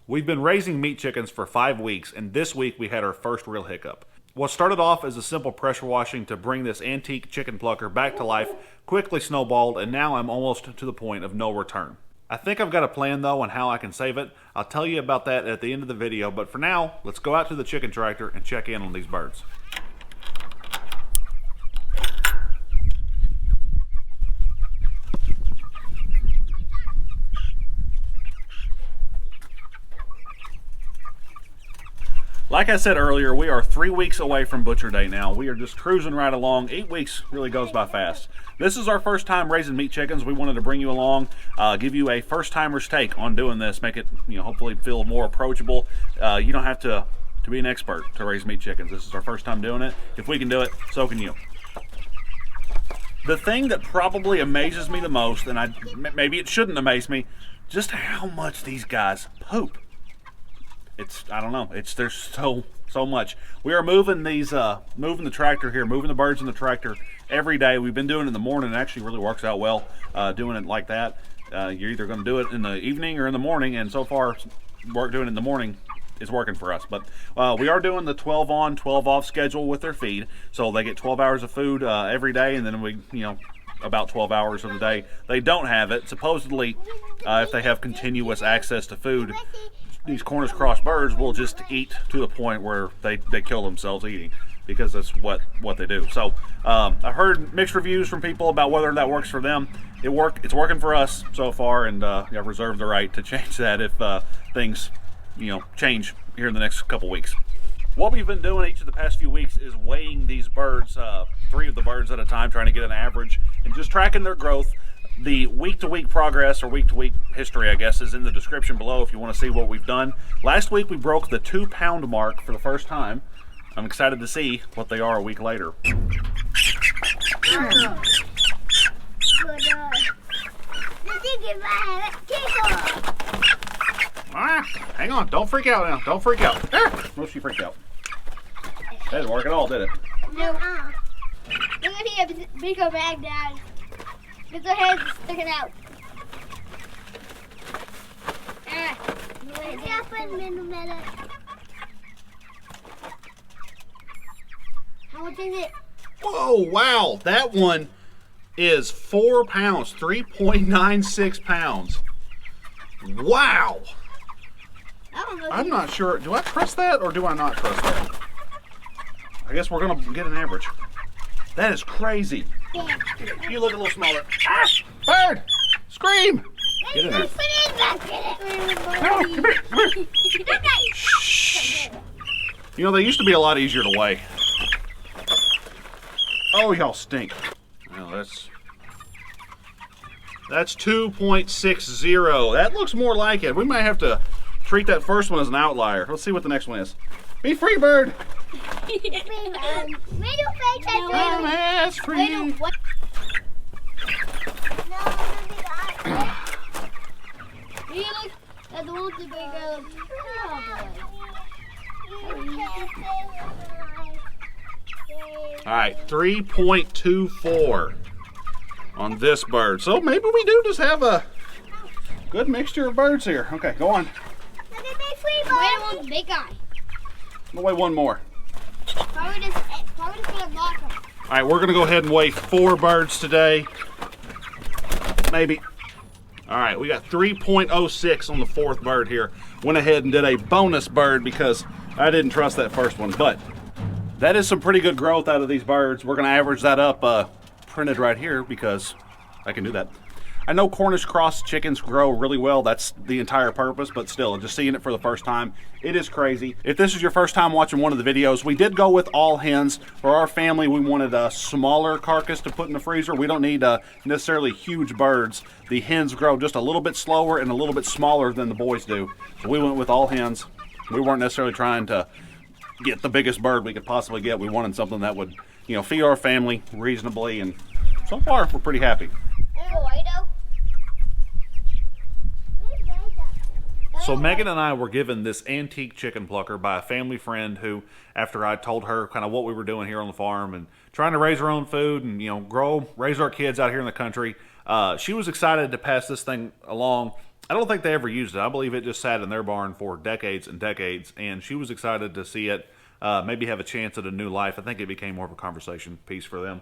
We've been raising meat chickens for 5 weeks, and this week we had our first real hiccup. What started off as a simple pressure washing to bring this antique chicken plucker back to life quickly snowballed, and now I'm almost to the point of no return. I think I've got a plan though on how I can save it. I'll tell you about that at the end of the video, but for now, let's go out to the chicken tractor and check in on these birds. Like I said earlier, we are 3 weeks away from butcher day now. We are just cruising right along. 8 weeks really goes by fast. This is our first time raising meat chickens. We wanted to bring you along, give you a first-timer's take on doing this, make it, hopefully feel more approachable. You don't have to be an expert to raise meat chickens. This is our first time doing it. If we can do it, so can you. The thing that probably amazes me the most, and maybe it shouldn't amaze me, just how much these guys poop. I don't know, there's so much. We are moving moving the tractor here, moving the birds in the tractor every day. We've been doing it in the morning. It actually really works out well, doing it like that. You're either going to do it in the evening or in the morning, and so far, doing it in the morning is working for us. But we are doing the 12 on, 12 off schedule with their feed, so they get 12 hours of food every day, and then we, about 12 hours of the day they don't have it. Supposedly, if they have continuous access to food, these Cornish cross birds will just eat to the point where they kill themselves eating, because that's what they do. So I've heard mixed reviews from people about whether that works for them. It's working for us so far, and I've reserved the right to change that if things change here in the next couple weeks. What we've been doing each of the past few weeks is weighing these birds, 3 of the birds at a time, trying to get an average and just tracking their growth. The week-to-week progress, or week-to-week history, I guess, is in the description below if you want to see what we've done. Last week we broke the 2-pound mark for the first time. I'm excited to see what they are a week later. Hang on, don't freak out now. Don't freak out. No, she freaked out. That didn't work at all, did it? No. Look at the bigger bag, Dad. Get their heads sticking out. What's happened in a minute? How much is it? Whoa, wow. That one is 4 pounds, 3.96 pounds. Wow. I'm not sure. Do I trust that or do I not trust that? I guess we're going to get an average. That is crazy. You look a little smaller. Ah! Bird! Scream! Get in there. No, come here, come here. Shh. They used to be a lot easier to weigh. Oh, y'all stink. Well, that's 2.60. That looks more like it. We might have to treat that first one as an outlier. Let's see what the next one is. Be free, bird. That's free. All right, 3.24 on this bird. So maybe we do just have a good mixture of birds here. Okay, go on. Wait, one big guy. We'll weigh one more. Probably just gonna lock him. All right, we're gonna go ahead and weigh 4 birds today. Maybe. All right, we got 3.06 on the 4th bird here. Went ahead and did a bonus bird because I didn't trust that first one, but that is some pretty good growth out of these birds. We're gonna average that up, printed right here because I can do that. I know Cornish cross chickens grow really well. That's the entire purpose, but still, just seeing it for the first time, it is crazy. If this is your first time watching one of the videos, we did go with all hens. For our family, we wanted a smaller carcass to put in the freezer. We don't need necessarily huge birds. The hens grow just a little bit slower and a little bit smaller than the boys do. So we went with all hens. We weren't necessarily trying to get the biggest bird we could possibly get. We wanted something that would, feed our family reasonably, and so far, we're pretty happy. So Megan and I were given this antique chicken plucker by a family friend who, after I told her kind of what we were doing here on the farm and trying to raise our own food and, raise our kids out here in the country, she was excited to pass this thing along I don't think they ever used it. I believe it just sat in their barn for decades and decades, and she was excited to see it maybe have a chance at a new life. I think it became more of a conversation piece for them.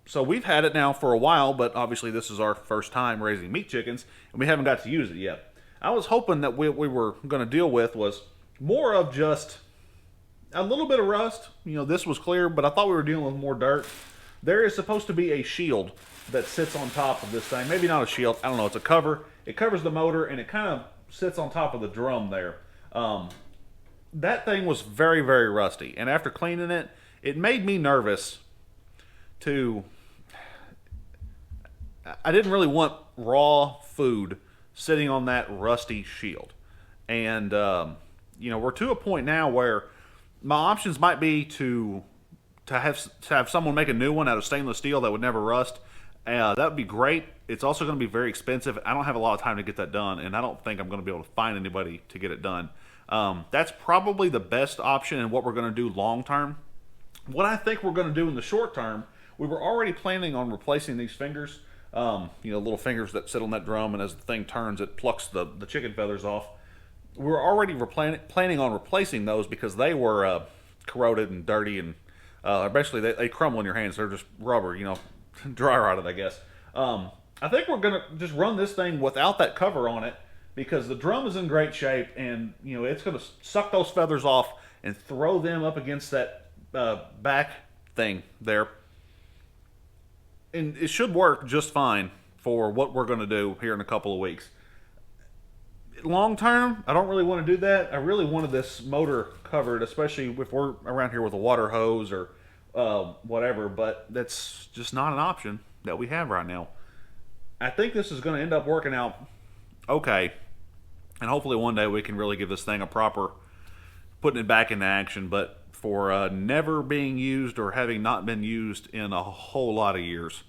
So we've had it now for a while, but obviously this is our first time raising meat chickens, and we haven't got to use it yet. I was hoping that what we were going to deal with was more of just a little bit of rust. You know, this was clear, but I thought we were dealing with more dirt. There is supposed to be a shield that sits on top of this thing. Maybe not a shield. I don't know. It's a cover. It covers the motor, and it kind of sits on top of the drum there. That thing was very, very rusty. And after cleaning it, it made me nervous to... I didn't really want raw food sitting on that rusty shield. And, you know, we're to a point now where my options might be to have someone make a new one out of stainless steel that would never rust. That would be great. It's also going to be very expensive. I don't have a lot of time to get that done, and I don't think I'm going to be able to find anybody to get it done. That's probably the best option and what we're going to do long term. What I think we're going to do in the short term, we were already planning on replacing these fingers. You know, little fingers that sit on that drum, and as the thing turns, it plucks the chicken feathers off. We were already planning on replacing those because they were corroded and dirty, and basically they crumble in your hands. They're just rubber, you know, dry rotted, I guess. I think we're gonna just run this thing without that cover on it because the drum is in great shape, and you know it's gonna suck those feathers off and throw them up against that back thing there. And it should work just fine for what we're going to do here in a couple of weeks. Long term, I don't really want to do that. I really wanted this motor covered, especially if we're around here with a water hose or whatever, but that's just not an option that we have right now. I think this is going to end up working out okay, and hopefully one day we can really give this thing a proper putting it back into action, but for never being used or having not been used in a whole lot of years,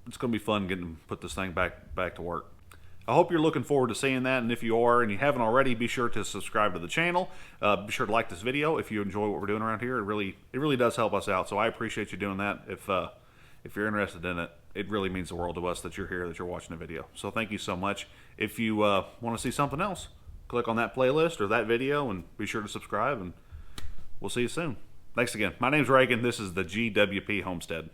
it's going to be fun getting to put this thing back to work. I hope you're looking forward to seeing that, and if you are and you haven't already, be sure to subscribe to the channel. Be sure to like this video if you enjoy what we're doing around here. It really does help us out, so I appreciate you doing that. If you're interested in it, it really means the world to us that you're here, that you're watching the video. So thank you so much. If you want to see something else, click on that playlist or that video and be sure to subscribe, and we'll see you soon. Thanks again. My name's Reagan. This is the GWP Homestead.